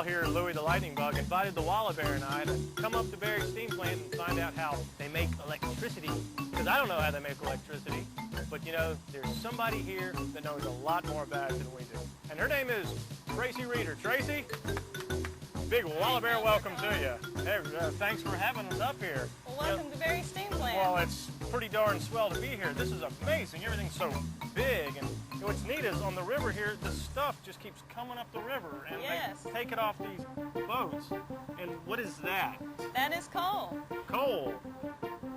pal here, Louie the Lightning Bug, invited the WALABEAR and I to come up to Berry Steam Plant and find out how they make electricity. Because I don't know how they make electricity, but you know, there's somebody here that knows a lot more about it than we do. And her name is Tracy Reeder. Tracy, big WALABEAR welcome to you. Hey, thanks for having us up here. Well, welcome to Berry Steam Plant. Well, it's pretty darn swell to be here. This is amazing. Everything's so big, and what's neat is on the river here, the stuff just keeps coming up the river, and they take it off these boats. And what is that? That is coal. Coal.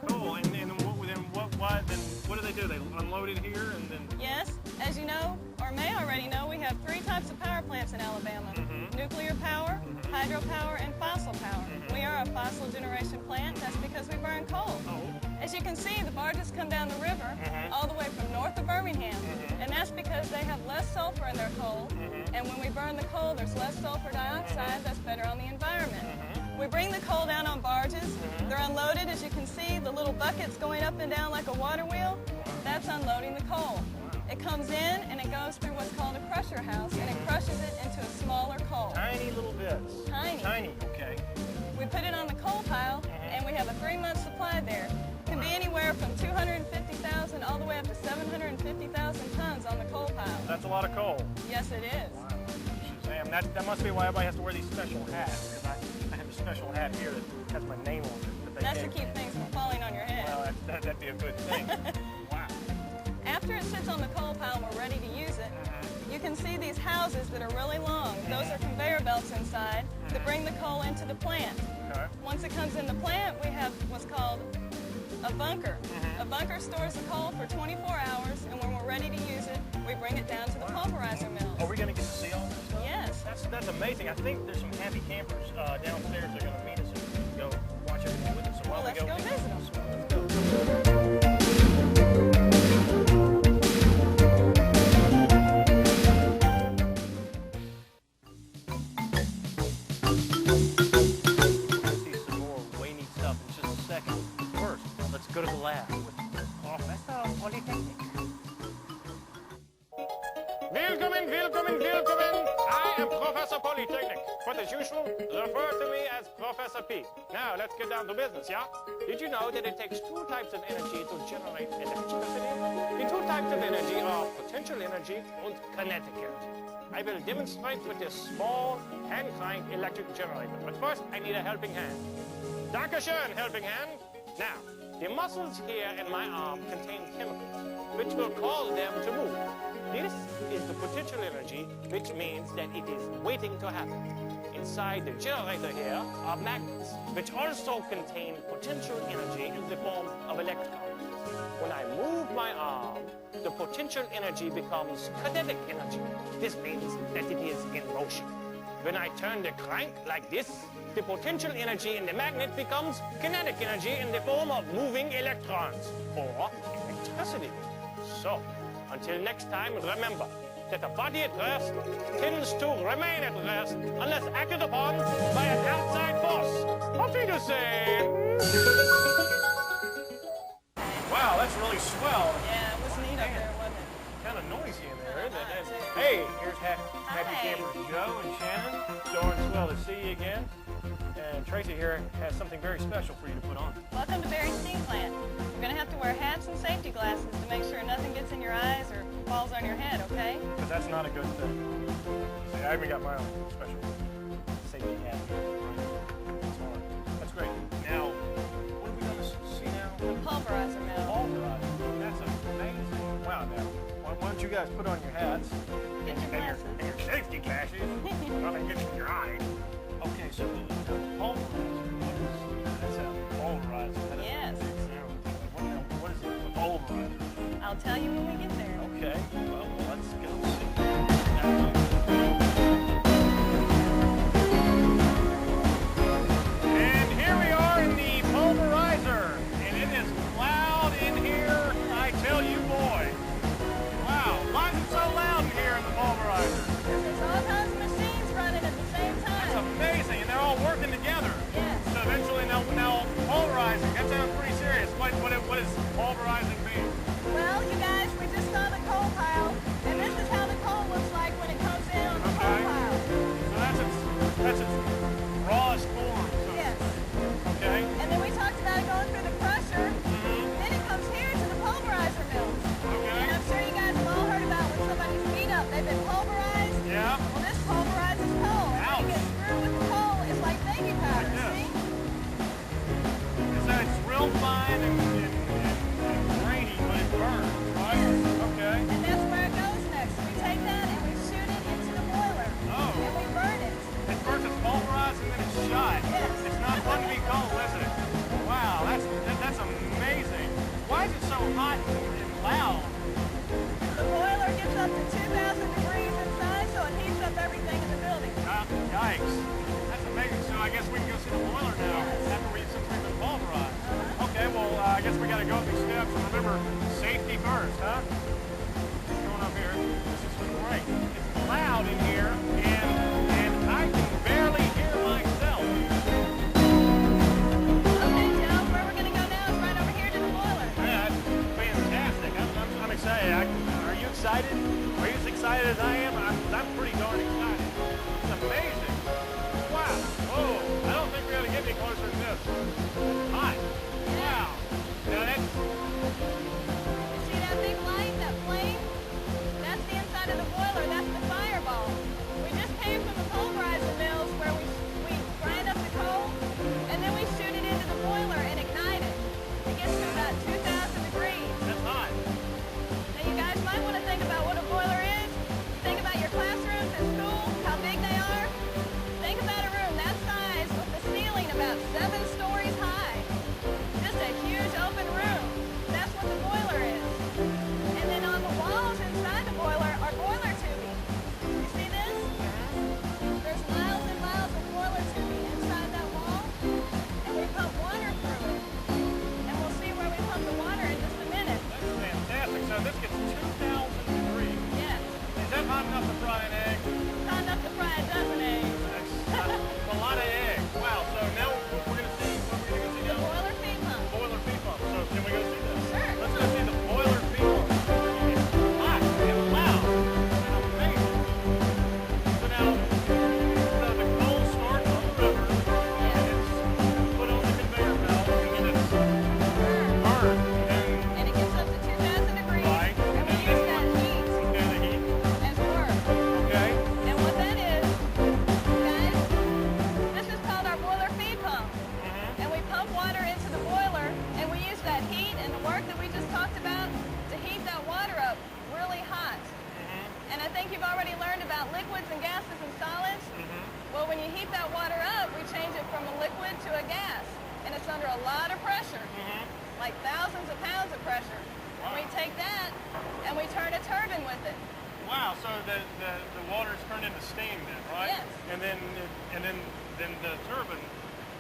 Coal. And what do they do? They unload it here, and then. Yes, as you know, or may already know, we have 3 types of power plants in Alabama: nuclear power, hydropower, and fossil power. We are a fossil generation plant. That's because we burn coal. As you can see, the barges come down the river all the way from north of Birmingham, and that's because they have less sulfur in their coal, and when we burn the coal, there's less sulfur dioxide. That's better on the environment. We bring the coal down on barges. They're unloaded, as you can see, the little buckets going up and down like a water wheel. That's unloading the coal. It comes in and it goes through what's called a crusher house, and it crushes it into a smaller coal. Tiny little bits. Tiny. Tiny, okay. We put it on the coal pile, and we have a 3-month supply there. It can be anywhere from 250,000 all the way up to 750,000 tons on the coal pile. That's a lot of coal. Yes, it is. Wow. Shazam. That must be why everybody has to wear these special hats, because I have a special hat here that has my name on it. That's to keep things from falling on your head. Well, that'd be a good thing. Wow. After it sits on the coal pile and we're ready to use it, you can see these houses that are really long. Those are conveyor belts inside that bring the coal into the plant. Okay. Once it comes in the plant, we have what's called a bunker. A bunker stores the coal for 24 hours, and when we're ready to use it, we bring it down to the pulverizer mills. Are we going to get to see all this stuff? Yes. That's amazing. I think there's some happy campers downstairs. They're going to meet us and go watch everything with us. So well, let's go visit them. Let's go. Let's go to the lab with Professor Polytechnic. Willkommen, willkommen, willkommen. I am Professor Polytechnic, but as usual, refer to me as Professor P. Now, let's get down to business, yeah? Did you know that it takes 2 types of energy to generate electricity? The 2 types of energy are potential energy and kinetic energy. I will demonstrate with this small hand-crank electric generator. But first, I need a helping hand. Dankeschön, helping hand. Now, the muscles here in my arm contain chemicals, which will cause them to move. This is the potential energy, which means that it is waiting to happen. Inside the generator here are magnets, which also contain potential energy in the form of electrons. When I move my arm, the potential energy becomes kinetic energy. This means that it is in motion. When I turn the crank like this, the potential energy in the magnet becomes kinetic energy in the form of moving electrons, or electricity. So, until next time, remember that a body at rest tends to remain at rest unless acted upon by an outside force. Auf Wiedersehen! Wow, that's really swell. Yeah, it was neat up there, wasn't it? Kind of noisy in there, isn't it? Hey, here's Happy Campers Joe and Shannon. Darn swell to see you again. And Tracy here has something very special for you to put on. Welcome to Berry Steam Plant. You're going to have to wear hats and safety glasses to make sure nothing gets in your eyes or falls on your head, okay? But that's not a good thing. See, I even got my own special safety hat. That's great. Now, what are we going to see now? The pulverizer mill. Pulverizer. That's amazing. Wow, now, why don't you guys put on your hats Get your glasses. and your safety glasses. Nothing gets in your eye. Okay, so the pulverizer, that's a pulverizer. Yes. What is it, the pulverizer? I'll tell you when we get there. Okay, well, let's go see. And here we are in the pulverizer, and it is loud in here, I tell you, boy. Wow, why is it so loud in here in the pulverizer? I guess we got to go up these steps and remember safety first, huh? Going up here. This is great. It's loud in here, and I can barely hear myself. Okay, Joe, where we're going to go now is right over here to the boiler. Yeah, that's fantastic. I'm excited. Are you excited? Are you as excited as I am? I'm pretty darn excited. It's amazing. Wow. Whoa. I don't think we're going to get any closer than this. Hi. Wow. Now that's... You see that big light, that flame? That's the inside of the boiler. That's the fireball. We just came from the pulverizer mills where we grind up the coal, and then we shoot it into the boiler and ignite it. It gets to about 2,000 degrees. That's hot. Now you guys might want to think about what a boiler is. Think about your classrooms at school, how big they are. Think about a room that size with the ceiling about 7 stories high. Just a huge open room. That's what the boiler is. And then on the walls inside the boiler are boiler tubing. You see this? There's miles and miles of boiler tubing inside that wall. And we pump water through it. And we'll see where we pump the water in just a minute. That's fantastic. So this gets 2,000 degrees. Yes. Is that hot enough to fry an egg? Not enough to fry a dozen eggs. That's a lot of eggs. Wow. So now we're going to see what we're going to see The now. boiler feed pump. Boiler feed pump. So can we go see this? Sure. Let's go see the boiler feed pump. It's hot and loud and amazing. So now the coal starts on the river and it's put on the conveyor belt and then it's burned. And it gets up to 2,000 degrees. Right. And we use that heat And the heat. as work. Okay. And what that is, guys, this is called our boiler feed pump. And we pump water into the boiler, and we use that heat and the work that we just talked about to heat that water up really hot. And I think you've already learned about liquids and gases and solids. Well, when you heat that water up, we change it from a liquid to a gas. And it's under a lot of pressure, like thousands of pounds of pressure. And we take that, and we turn a turbine with it. Wow, so the water's turned into steam then, right? Yes. And then the turbine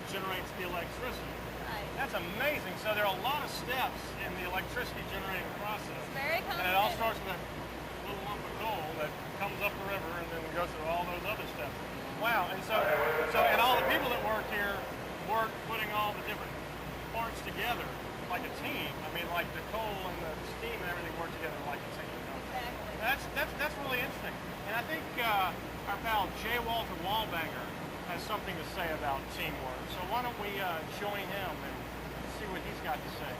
generates the electricity. Right. That's amazing. So there are a lot of steps in the electricity generating process. Very And it all complicated. starts with a little lump of coal that comes up the river and then goes through all those other steps. Wow, and so and all the people that work here work putting all the different parts together like a team. I mean, like the coal and the steam and everything work together like a team. Exactly. That's really interesting. And I think our pal J. Walter Wallbanger has something to say about teamwork. So why don't we join him and see what he's got to say.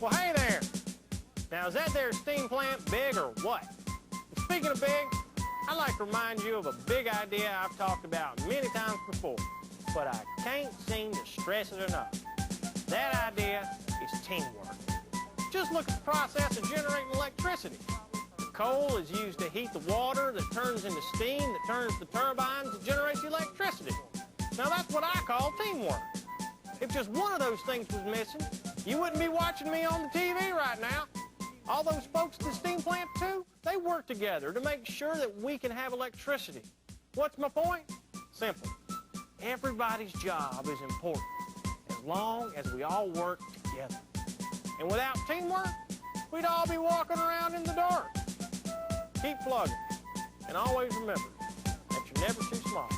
Well, hey there. Now, is that there steam plant big or what? And speaking of big, I'd like to remind you of a big idea I've talked about many times before, but I can't seem to stress it enough. That idea is teamwork. Just look at the process of generating electricity. The coal is used to heat the water that turns into steam that turns the turbines that generates electricity. Now that's what I call teamwork. If just one of those things was missing, you wouldn't be watching me on the TV right now. All those folks at the steam plant too, they work together to make sure that we can have electricity. What's my point? Simple. Everybody's job is important as long as we all work together. And without teamwork, we'd all be walking around in the dark. Keep plugging. And always remember that you're never too small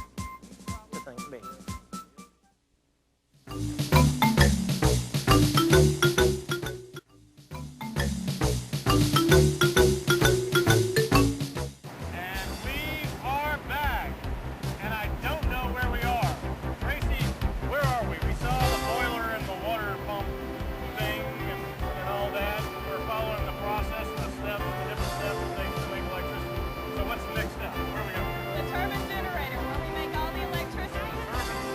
to think big. And we are back. And I don't know where we are. Tracy, where are we? We saw the boiler and the water pump thing and all that. We're following the process and the steps, the different steps and things to make electricity. So what's the next step? Where are we going? The turbine generator, where we make all the electricity. Turbine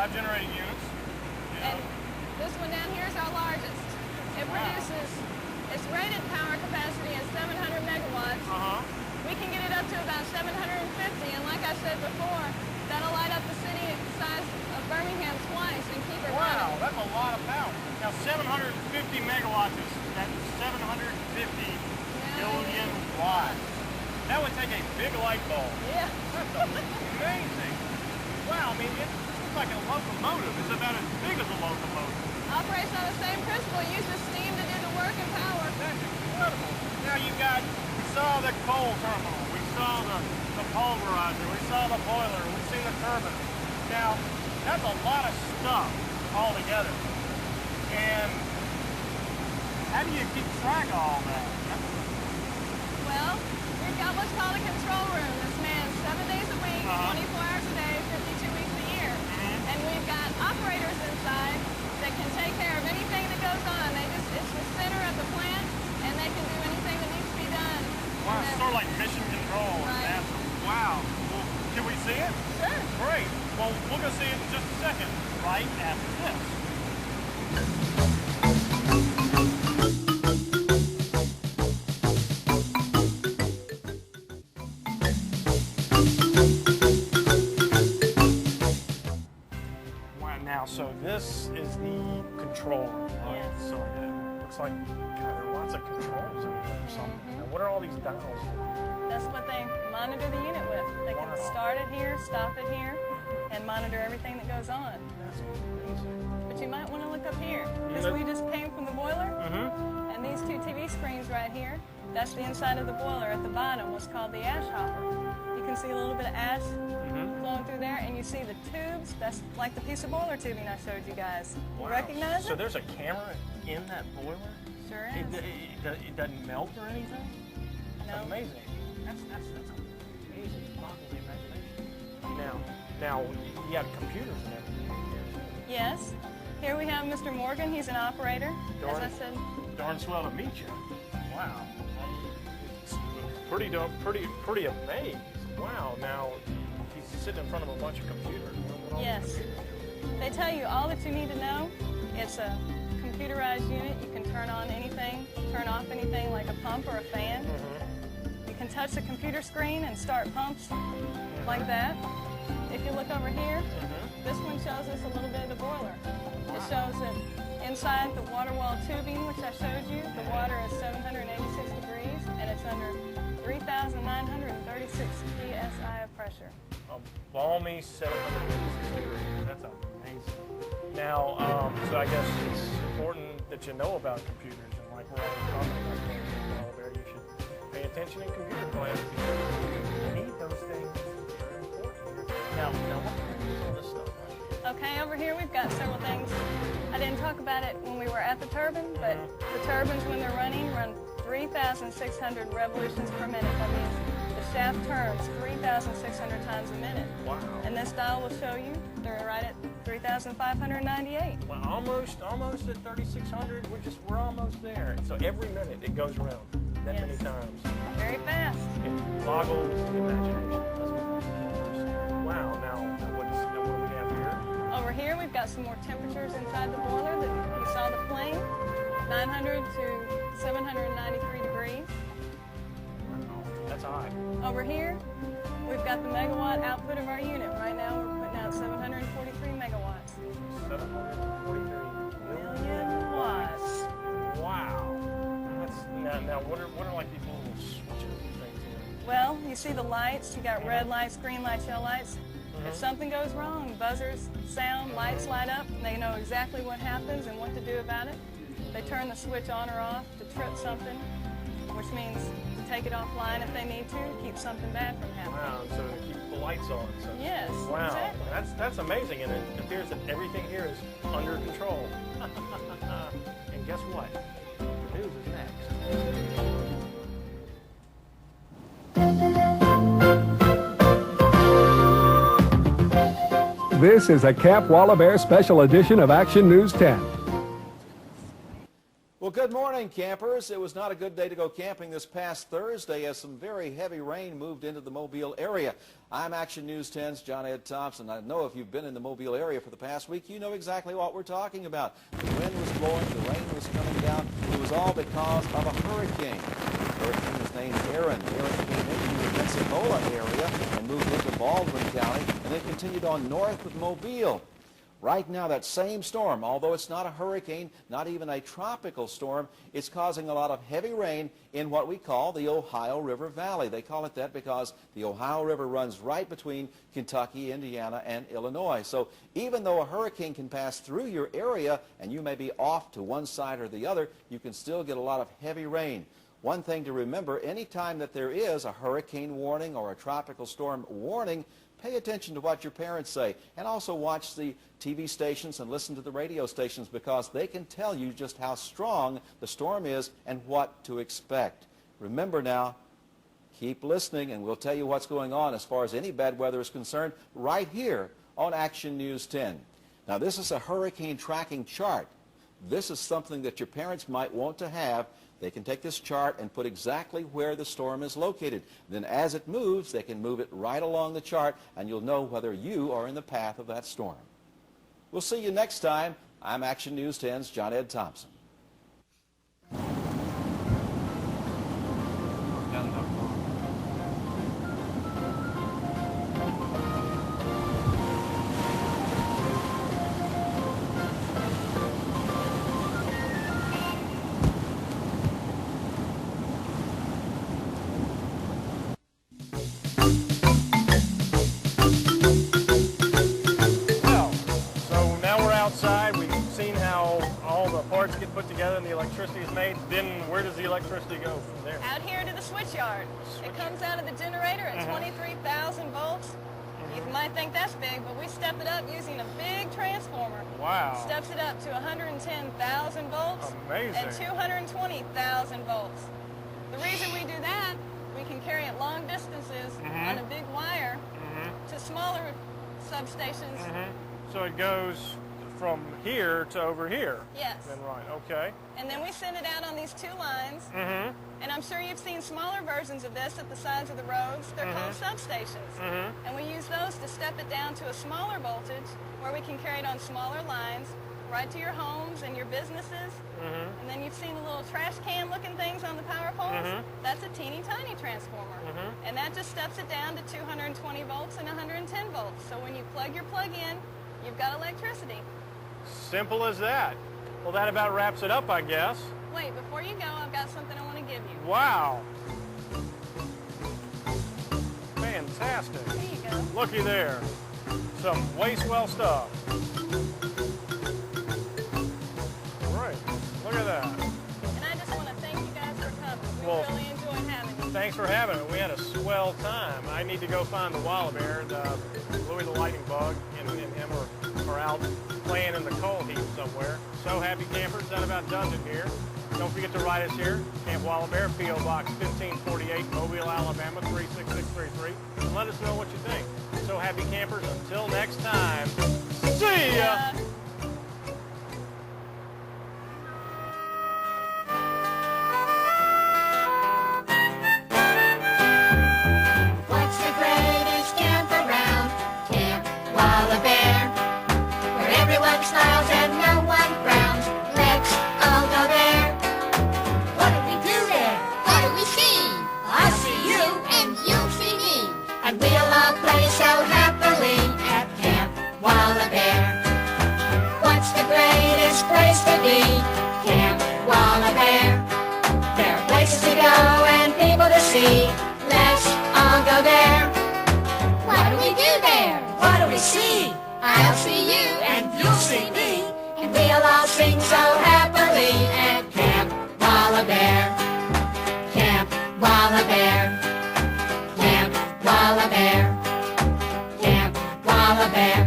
5 generating units. Yeah. And this one down here is our largest. It produces, its rated power capacity is 700 megawatts. We can get it up to about 750, and like I said before, that'll light up the city size of Birmingham twice and keep it running. Wow, that's a lot of power. Now 750 megawatts is that's 750 million watts. That would take a big light bulb. Yeah. That's amazing. Wow, I mean, it looks like a locomotive. It's about as big as a locomotive. Operates on the same principle. It uses steam to do the work and power. That's incredible. Now we saw the coal terminal, we saw the pulverizer, we saw the boiler, we've seen the turbine. Now, that's a lot of stuff all together. And how do you keep track of all that? Well, we've got what's called a control room that's manned 7 days a week, 24 hours a day, 52 weeks a year. And we've got operators inside that can take care of anything that goes on. It's the center of the plant, and they can do anything that needs to be done. Wow, it's sort of like mission control. Right. Wow. Well, can we see it? Sure. Great. Well, we're going to see it in just a second, right after this. Wow, now, so this is the control room, right? Yes. So it looks like there are lots of controls in here or something. Now, what are all these dials for? That's what they monitor the unit with. They can start it here, stop it here, and monitor everything that goes on. That's amazing. But you might want to look up here, because we just came from the boiler, and these two TV screens right here, that's the inside of the boiler. At the bottom was called the ash hopper. You can see a little bit of ash flowing through there, and you see the tubes. That's like the piece of boiler tubing I showed you guys. You recognize it? So there's a camera in that boiler? Sure is. It doesn't melt or anything? That's No. amazing. That's amazing. It boggles the imagination. Now you got computers and everything here too. Yes. Here we have Mr. Morgan. He's an operator. As I said. Darn swell to meet you. Wow. It's pretty amazed. Wow. Now he's sitting in front of a bunch of computers. Yes. They tell you all that you need to know. It's a computerized unit. You can turn on anything, turn off anything like a pump or a fan. You can touch the computer screen and start pumps like that. If you look over here, this one shows us a little bit of the boiler. It shows that inside the water wall tubing, which I showed you, the water is 786 degrees, and it's under 3,936 psi of pressure. A balmy 786 degrees. That's amazing. Now, so I guess it's important that you know about computers, and like we're always talking about WALABEAR, you should pay attention in computer class because you need those things. They're important. Now what can we use all this stuff? Okay, over here we've got several things. I didn't talk about it when we were at the turbine, but the turbines, when they're running, run 3,600 revolutions per minute. That means the shaft turns 3,600 times a minute. Wow. And this dial will show you they're right at 3,598. Well, almost at 3,600. We're almost there. So every minute it goes around that many times. Very fast. It boggles the imagination. Wow. Now what do we have here? Over here we've got some more temperatures inside the boiler that you saw the flame. 900 to 793 degrees. Wow, that's high. Over here, we've got the megawatt output of our unit. Right now, we're putting out 743 megawatts. 743 Million watts. Wow. Now what are like these little switches and things here? Well, you see the lights. You got red lights, green lights, yellow lights. If something goes wrong, buzzers sound, lights light up. They know exactly what happens and what to do about it. They turn the switch on or off to trip something, which means to take it offline if they need to, keep something bad from happening. Wow, so to keep the lights on. So. Yes, wow, exactly. That's amazing, and it appears that everything here is under control. And guess what? The news is next. This is a Camp WALABEAR special edition of Action News 10. Well, good morning, campers. It was not a good day to go camping this past Thursday as some very heavy rain moved into the Mobile area. I'm Action News 10's John Ed Thompson. I know if you've been in the Mobile area for the past week, you know exactly what we're talking about. The wind was blowing, the rain was coming down. It was all because of a hurricane. The hurricane was named Aaron. Aaron came into the Pensacola area and moved into Baldwin County and then continued on north with Mobile. Right now, that same storm, although it's not a hurricane, not even a tropical storm, it's causing a lot of heavy rain in what we call the Ohio River Valley. They call it that because the Ohio River runs right between Kentucky, Indiana, and Illinois. So even though a hurricane can pass through your area and you may be off to one side or the other, you can still get a lot of heavy rain. One thing to remember, anytime that there is a hurricane warning or a tropical storm warning, pay attention to what your parents say, and also watch the TV stations and listen to the radio stations because they can tell you just how strong the storm is and what to expect. Remember now, keep listening and we'll tell you what's going on as far as any bad weather is concerned right here on Action News 10. Now this is a hurricane tracking chart. This is something that your parents might want to have. They can take this chart and put exactly where the storm is located. Then as it moves, they can move it right along the chart, and you'll know whether you are in the path of that storm. We'll see you next time. I'm Action News 10's John Ed Thompson. Get put together and the electricity is made, then where does the electricity go from there? Out here to the switch yard. It comes out of the generator at 23,000 volts. You might think that's big, but we step it up using a big transformer. Wow. Steps it up to 110,000 volts. Amazing. And 220,000 volts. The reason we do that, we can carry it long distances on a big wire to smaller substations. So it goes from here to over here. Yes. Then right, okay. And then we send it out on these two lines. And I'm sure you've seen smaller versions of this at the sides of the roads. They're called substations. And we use those to step it down to a smaller voltage where we can carry it on smaller lines right to your homes and your businesses. And then you've seen the little trash can looking things on the power poles. That's a teeny tiny transformer. And that just steps it down to 220 volts and 110 volts. So when you plug your plug in, you've got electricity. Simple as that. Well, that about wraps it up, I guess. Wait, before you go, I've got something I want to give you. Wow. Fantastic. There you go. Looky there. Some waste well stuff. Great. Look at that. And I just want to thank you guys for coming. We Well, really enjoyed having you. Thanks for having it. We had a swell time. I need to go find the WALABEAR. Louis the Lightning Bug and him are out playing in the coal heap somewhere. So happy campers, that about does it here. Don't forget to write us here, Camp WALABEAR, P.O. Box 1548, Mobile, Alabama 36633, and let us know what you think. So happy campers, until next time, see ya! What's the greatest camp around? Camp WALABEAR, where everyone smiles and no one frowns. Let's all go there. What do we do there? What do we see? I'll see you and you'll see me, and we'll all play so happily at Camp WALABEAR. What's the greatest place to be? Camp WALABEAR. There are places to go and people to see. Let's all go there. What do we do there? What do we see? I'll see you and you'll see me, and we'll all sing so happily at Camp WALABEAR. Camp WALABEAR. Camp WALABEAR. Camp WALABEAR.